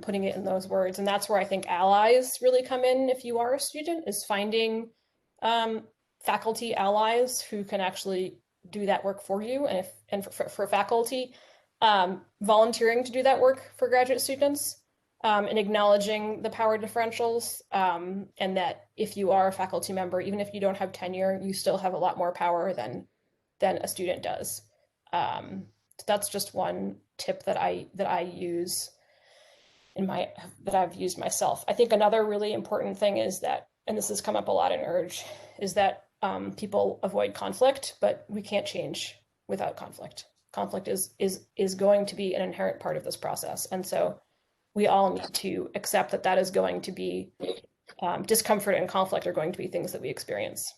[SPEAKER 3] putting it in those words. And that's where I think allies really come in if you are a student, is finding faculty allies who can actually do that work for you. And for faculty, volunteering to do that work for graduate students, and acknowledging the power differentials, and that if you are a faculty member, even if you don't have tenure, you still have a lot more power than a student does. So that's just one tip that I use that I've used myself. I think another really important thing is that, and this has come up a lot in URGE, is that people avoid conflict, but we can't change without conflict. Conflict is going to be an inherent part of this process. And so we all need to accept that is going to be discomfort and conflict are going to be things that we experience.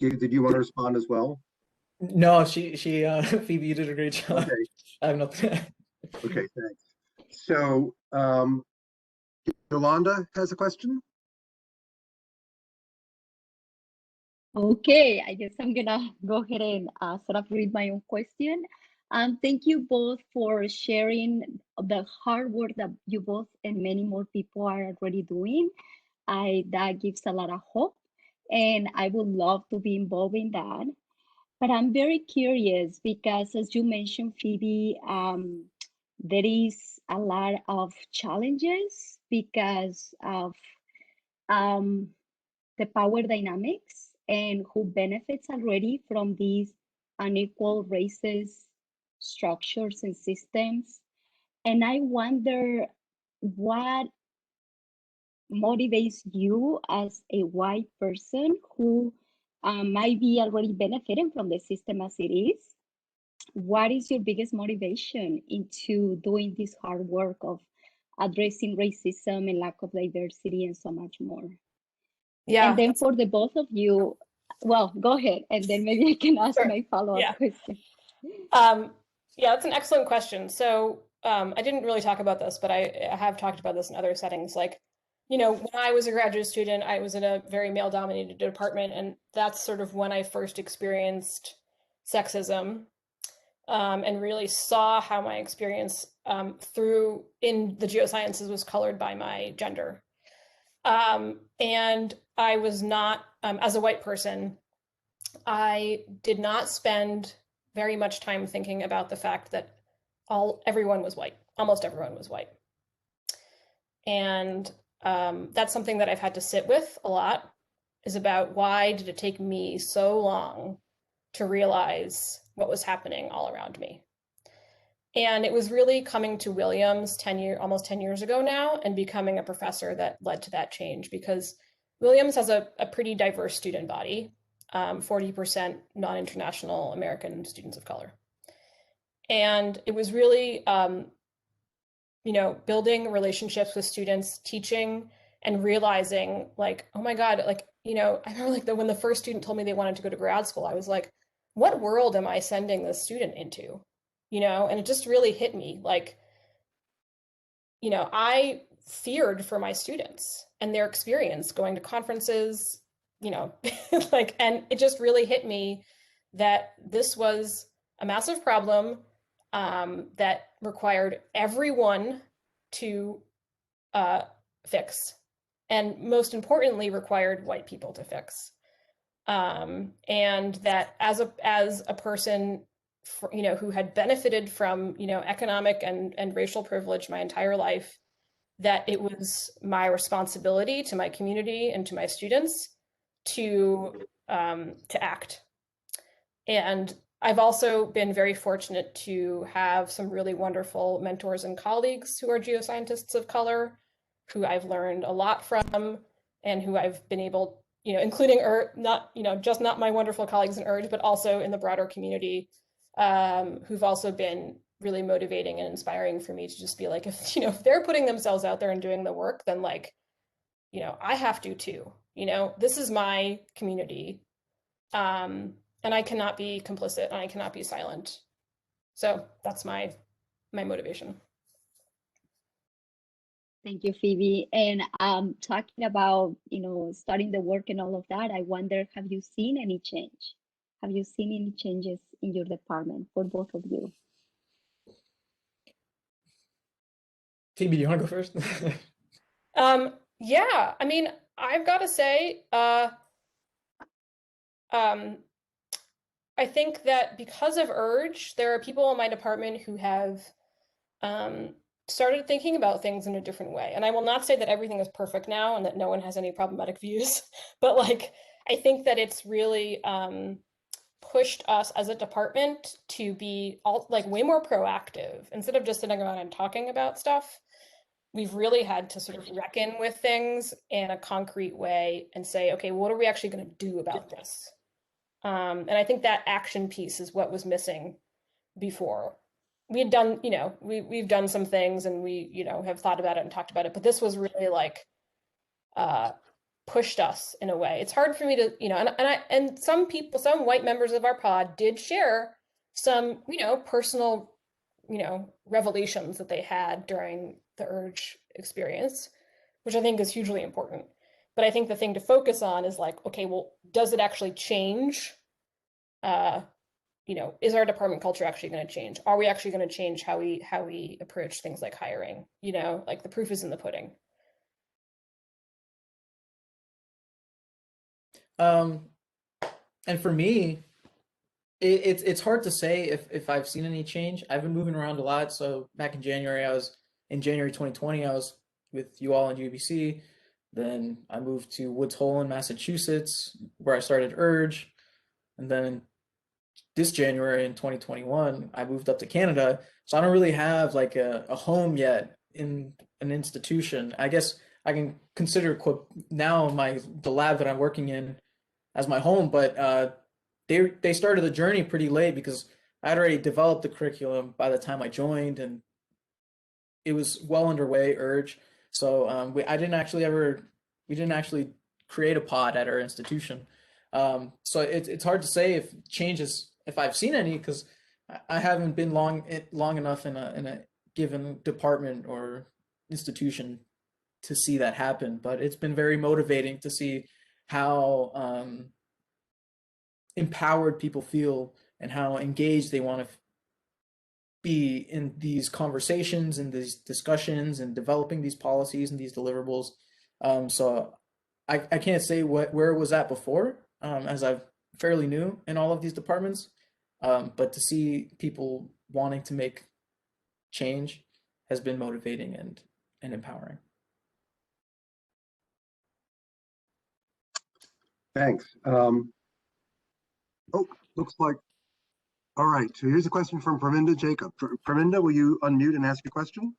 [SPEAKER 1] Did you want to respond as well?
[SPEAKER 2] No, she Phoebe, you did a great job.
[SPEAKER 1] Okay.
[SPEAKER 2] I have nothing.
[SPEAKER 1] Okay, thanks. So Yolanda has a question.
[SPEAKER 6] Okay, I guess I'm gonna go ahead and sort of read my own question. Thank you both for sharing the hard work that you both and many more people are already doing. That gives a lot of hope, and I would love to be involved in that. But I'm very curious because, as you mentioned, Phoebe, there is a lot of challenges because of the power dynamics and who benefits already from these unequal races, structures, and systems. And I wonder what motivates you as a white person who might be already benefiting from the system as it is. What is your biggest motivation into doing this hard work of addressing racism and lack of diversity and so much more?
[SPEAKER 3] Yeah.
[SPEAKER 6] And then for the both of you, well, go ahead, and then maybe I can ask my follow-up question.
[SPEAKER 3] Yeah, that's an excellent question. So I didn't really talk about this, but I have talked about this in other settings. Like, when I was a graduate student, I was in a very male-dominated department, and that's sort of when I first experienced sexism, and really saw how my experience in the geosciences was colored by my gender. And I was not, as a white person, I did not spend very much time thinking about the fact that everyone was white, almost everyone was white. And that's something that I've had to sit with a lot, is about why did it take me so long to realize what was happening all around me? And it was really coming to Williams almost 10 years ago now and becoming a professor that led to that change, because Williams has a pretty diverse student body, 40% non-international American students of color. And it was really, building relationships with students, teaching, and realizing like, oh my God, like, I remember like when the first student told me they wanted to go to grad school, I was like, what world am I sending this student into? And it just really hit me like, I feared for my students and their experience going to conferences, like, and it just really hit me that this was a massive problem that required everyone to fix, and most importantly, required white people to fix. And that as a person, who had benefited from, economic and racial privilege my entire life, that it was my responsibility to my community and to my students to act. And I've also been very fortunate to have some really wonderful mentors and colleagues who are geoscientists of color, who I've learned a lot from, and who I've been able, including not my wonderful colleagues in URGE, but also in the broader community, who've also been really motivating and inspiring for me to just be like, if they're putting themselves out there and doing the work, then like, I have to too. This is my community. And I cannot be complicit and I cannot be silent. So that's my motivation.
[SPEAKER 6] Thank you, Phoebe. And talking about, starting the work and all of that, I wonder, have you seen any change? Have you seen any changes in your department for both of you?
[SPEAKER 2] Phoebe, do you want to go first?
[SPEAKER 3] Yeah, I mean, I've got to say, I think that because of URGE, there are people in my department who have started thinking about things in a different way. And I will not say that everything is perfect now and that no one has any problematic views, but like, I think that it's really pushed us as a department to be way more proactive. Instead of just sitting around and talking about stuff, we've really had to sort of reckon with things in a concrete way and say, okay, what are we actually going to do about this? And I think that action piece is what was missing before. We had done, we've done some things and we, have thought about it and talked about it, but this was really like pushed us in a way. It's hard for me to, and some people, some white members of our pod did share some, personal, revelations that they had during the URGE experience, which I think is hugely important. But I think the thing to focus on is like, okay, well, does it actually change? Is our department culture actually going to change? Are we actually going to change how we approach things like hiring? Like the proof is in the pudding.
[SPEAKER 2] And for me, it's hard to say if I've seen any change. I've been moving around a lot. So back in January, in January 2020, I was with you all in UBC. Then I moved to Woods Hole in Massachusetts, where I started URGE. And then this January in 2021, I moved up to Canada. So I don't really have like a home yet in an institution. I guess I can consider now the lab that I'm working in as my home, but they started the journey pretty late because I had already developed the curriculum by the time I joined, and it was well underway, URGE. So we didn't actually create a pod at our institution. So it's hard to say if I've seen any, because I haven't been long enough in a given department or institution to see that happen. But it's been very motivating to see how empowered people feel and how engaged they want to be in these conversations and these discussions and developing these policies and these deliverables. So I can't say where it was at before, as I'm fairly new in all of these departments, but to see people wanting to make change has been motivating and empowering.
[SPEAKER 1] Thanks. Oh, looks like All right, so here's a question from Praminda Jacob. Praminda, will you unmute and ask your question?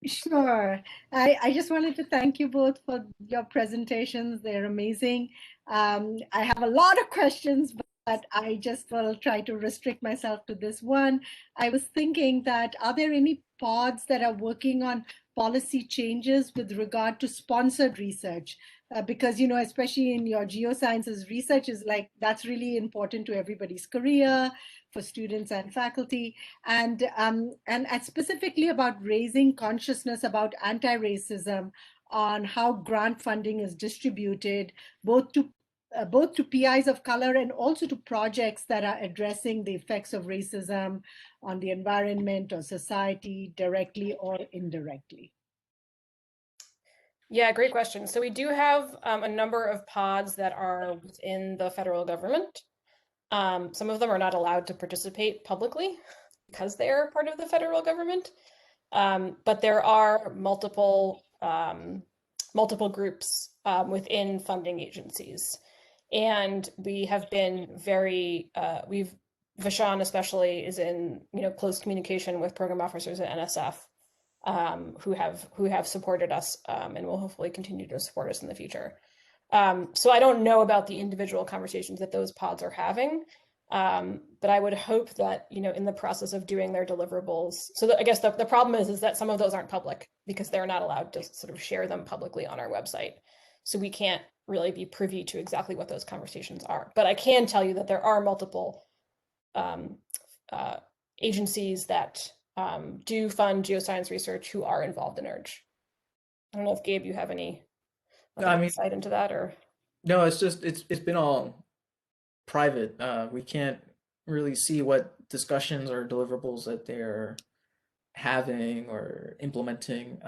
[SPEAKER 7] Sure. I just wanted to thank you both for your presentations. They're amazing. I have a lot of questions, but I just will try to restrict myself to this one. I was thinking that, are there any pods that are working on policy changes with regard to sponsored research? Because, you know, especially in your geosciences research is like, that's really important to everybody's career, for students and faculty, and specifically about raising consciousness about anti-racism on how grant funding is distributed, both to PIs of color and also to projects that are addressing the effects of racism on the environment or society, directly or indirectly.
[SPEAKER 3] Yeah, great question. So we do have a number of pods that are within the federal government. Some of them are not allowed to participate publicly because they are part of the federal government. But there are multiple groups within funding agencies. And we have been very, Vashon especially is in close communication with program officers at NSF who have supported us and will hopefully continue to support us in the future. So I don't know about the individual conversations that those pods are having, but I would hope that, in the process of doing their deliverables, so I guess the problem is that some of those aren't public because they're not allowed to sort of share them publicly on our website. So we can't really be privy to exactly what those conversations are. But I can tell you that there are multiple agencies that do fund geoscience research who are involved in URGE. I don't know if Gabe, you have any insight into that, or?
[SPEAKER 2] No, it's just it's been all private. We can't really see what discussions or deliverables that they're having or implementing.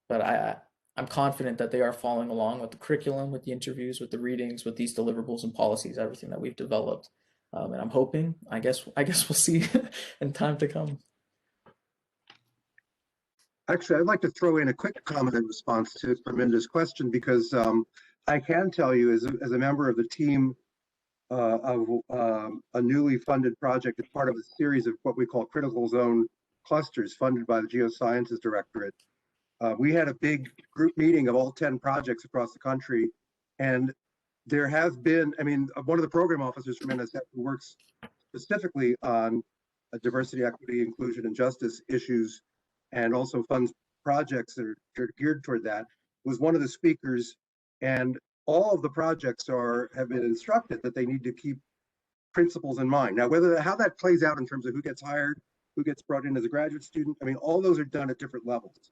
[SPEAKER 2] But I'm confident that they are following along with the curriculum, with the interviews, with the readings, with these deliverables and policies, everything that we've developed. And I'm hoping, I guess we'll see in time to come.
[SPEAKER 1] Actually, I'd like to throw in a quick comment in response to Praminda's question, because I can tell you as a member of the team of a newly funded project as part of a series of what we call critical zone clusters funded by the Geosciences Directorate. We had a big group meeting of all 10 projects across the country, and there have been, one of the program officers from NSF who works specifically on diversity, equity, inclusion, and justice issues, and also funds projects that are geared toward that, was one of the speakers. And all of the projects have been instructed that they need to keep principles in mind. Now, how that plays out in terms of who gets hired, who gets brought in as a graduate student, all those are done at different levels.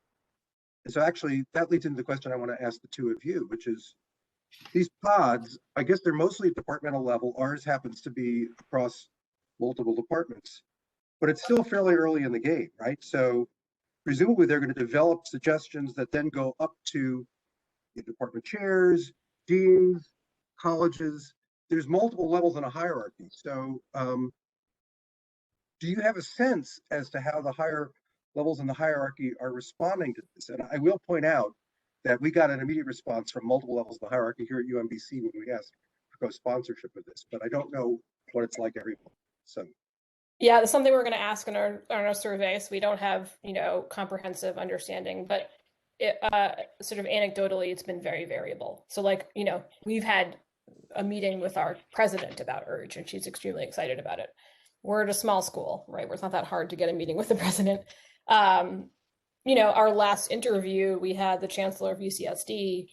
[SPEAKER 1] And so actually that leads into the question I want to ask the two of you, which is, these pods, I guess they're mostly at departmental level. Ours happens to be across multiple departments, but it's still fairly early in the game, right? So presumably they're going to develop suggestions that then go up to the department chairs, deans, colleges. There's multiple levels in a hierarchy. So do you have a sense as to how the higher levels in the hierarchy are responding to this? And I will point out that we got an immediate response from multiple levels of the hierarchy here at UMBC when we asked for co-sponsorship of this, but I don't know what it's like everywhere. So
[SPEAKER 3] yeah, that's something we're going to ask in our survey. So we don't have comprehensive understanding, but sort of anecdotally, it's been very variable. So we've had a meeting with our president about URGE, and she's extremely excited about it. We're at a small school, right, where it's not that hard to get a meeting with the president. Our last interview, we had the chancellor of UCSD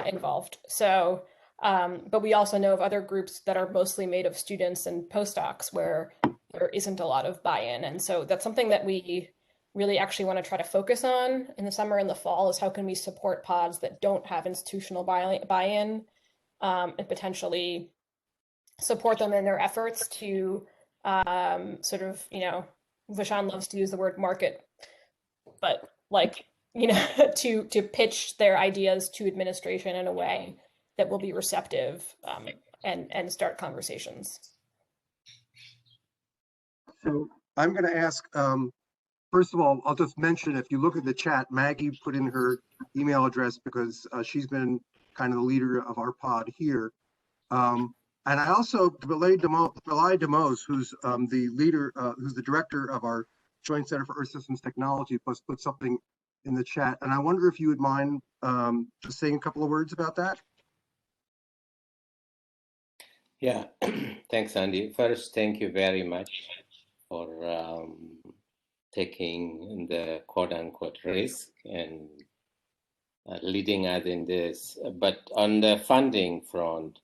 [SPEAKER 3] involved. So, but we also know of other groups that are mostly made of students and postdocs where there isn't a lot of buy-in. And so that's something that we really actually want to try to focus on in the summer and the fall, is how can we support pods that don't have institutional buy-in and potentially support them in their efforts to Vashon loves to use the word market, but to pitch their ideas to administration in a way that will be receptive and start conversations.
[SPEAKER 1] So I'm going to ask, first of all, I'll just mention, if you look at the chat, Maggie put in her email address because she's been kind of the leader of our pod here. And I also, Belay Demos, who's the leader, who's the director of our Joint Center for Earth Systems Technology, put something in the chat. And I wonder if you would mind just saying a couple of words about that?
[SPEAKER 8] Yeah, thanks, Andy. First, thank you very much for taking the quote-unquote risk and leading us in this. But on the funding front,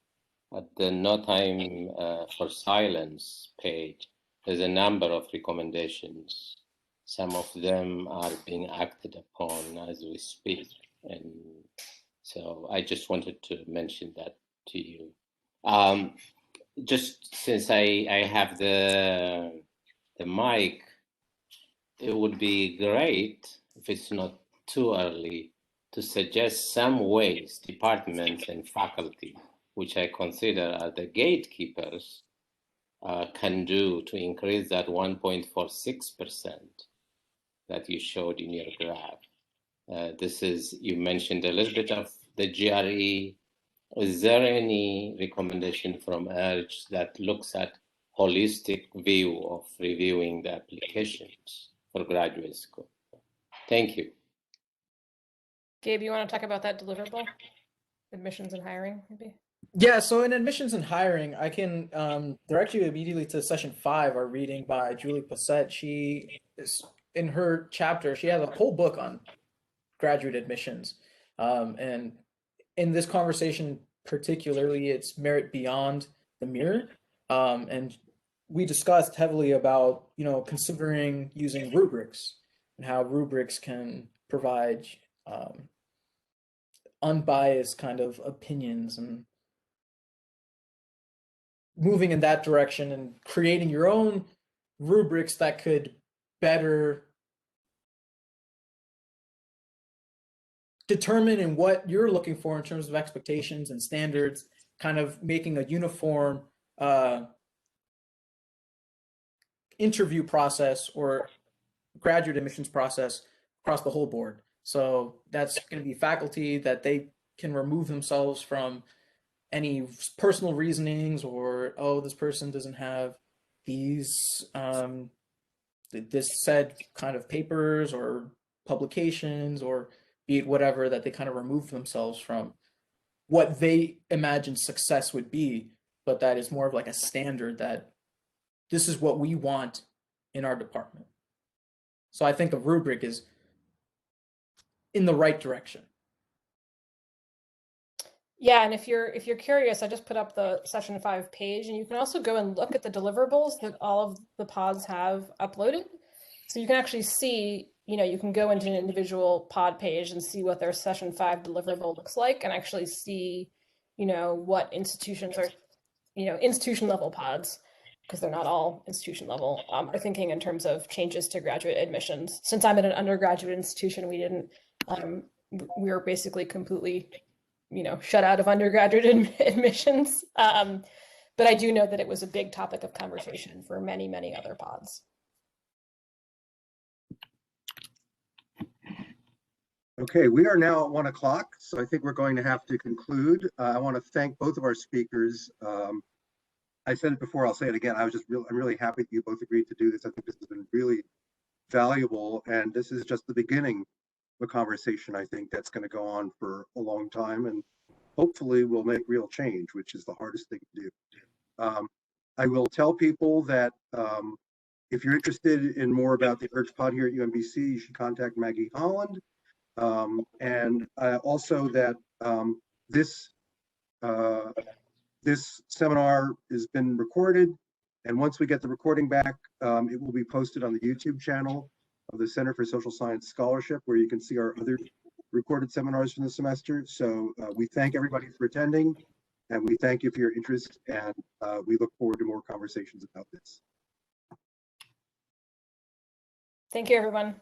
[SPEAKER 8] at the No Time for Silence page, there's a number of recommendations. Some of them are being acted upon as we speak. And so I just wanted to mention that to you. Just since I have the mic, it would be great if it's not too early to suggest some ways departments and faculty, which I consider are the gatekeepers, can do to increase that 1.46% that you showed in your graph. This is, you mentioned a little bit of the GRE. Is there any recommendation from URGE that looks at holistic view of reviewing the applications for graduate school? Thank you.
[SPEAKER 3] Gabe, you want to talk about that deliverable? Admissions and hiring, maybe?
[SPEAKER 2] Yeah, so in admissions and hiring, I can direct you immediately to session 5, our reading by Julie Possett. She is, in her chapter, she has a whole book on graduate admissions. And in this conversation, particularly, it's merit beyond the mirror. And we discussed heavily about, considering using rubrics and how rubrics can provide unbiased kind of opinions, and moving in that direction and creating your own rubrics that could better determine in what you're looking for in terms of expectations and standards, kind of making a uniform interview process or graduate admissions process across the whole board. So that's going to be faculty that they can remove themselves from any personal reasonings, or, oh, this person doesn't have these this said kind of papers or publications, or be it whatever, that they kind of remove themselves from what they imagine success would be, but that is more of like a standard that this is what we want in our department. So I think a rubric is in the right direction.
[SPEAKER 3] Yeah, and if you're curious, I just put up the session 5 page, and you can also go and look at the deliverables that all of the pods have uploaded. So you can actually see, you can go into an individual pod page and see what their session 5 deliverable looks like, and actually see, what institutions are, institution level pods, because they're not all institution level, are thinking in terms of changes to graduate admissions. Since I'm at an undergraduate institution, we didn't, we were basically completely shut out of undergraduate admissions. But I do know that it was a big topic of conversation for many, many other pods.
[SPEAKER 1] Okay, we are now at 1 o'clock, so I think we're going to have to conclude. I want to thank both of our speakers. I said it before, I'll say it again. I'm really happy that you both agreed to do this. I think this has been really valuable, and this is just the beginning of a conversation, I think, that's going to go on for a long time, and hopefully will make real change, which is the hardest thing to do. I will tell people that if you're interested in more about the URGE pod here at UMBC, you should contact Maggie Holland. And also that this seminar has been recorded, and once we get the recording back, it will be posted on the YouTube channel of the Center for Social Science Scholarship, where you can see our other recorded seminars from the semester. So we thank everybody for attending, and we thank you for your interest, and we look forward to more conversations about this.
[SPEAKER 3] Thank you, everyone.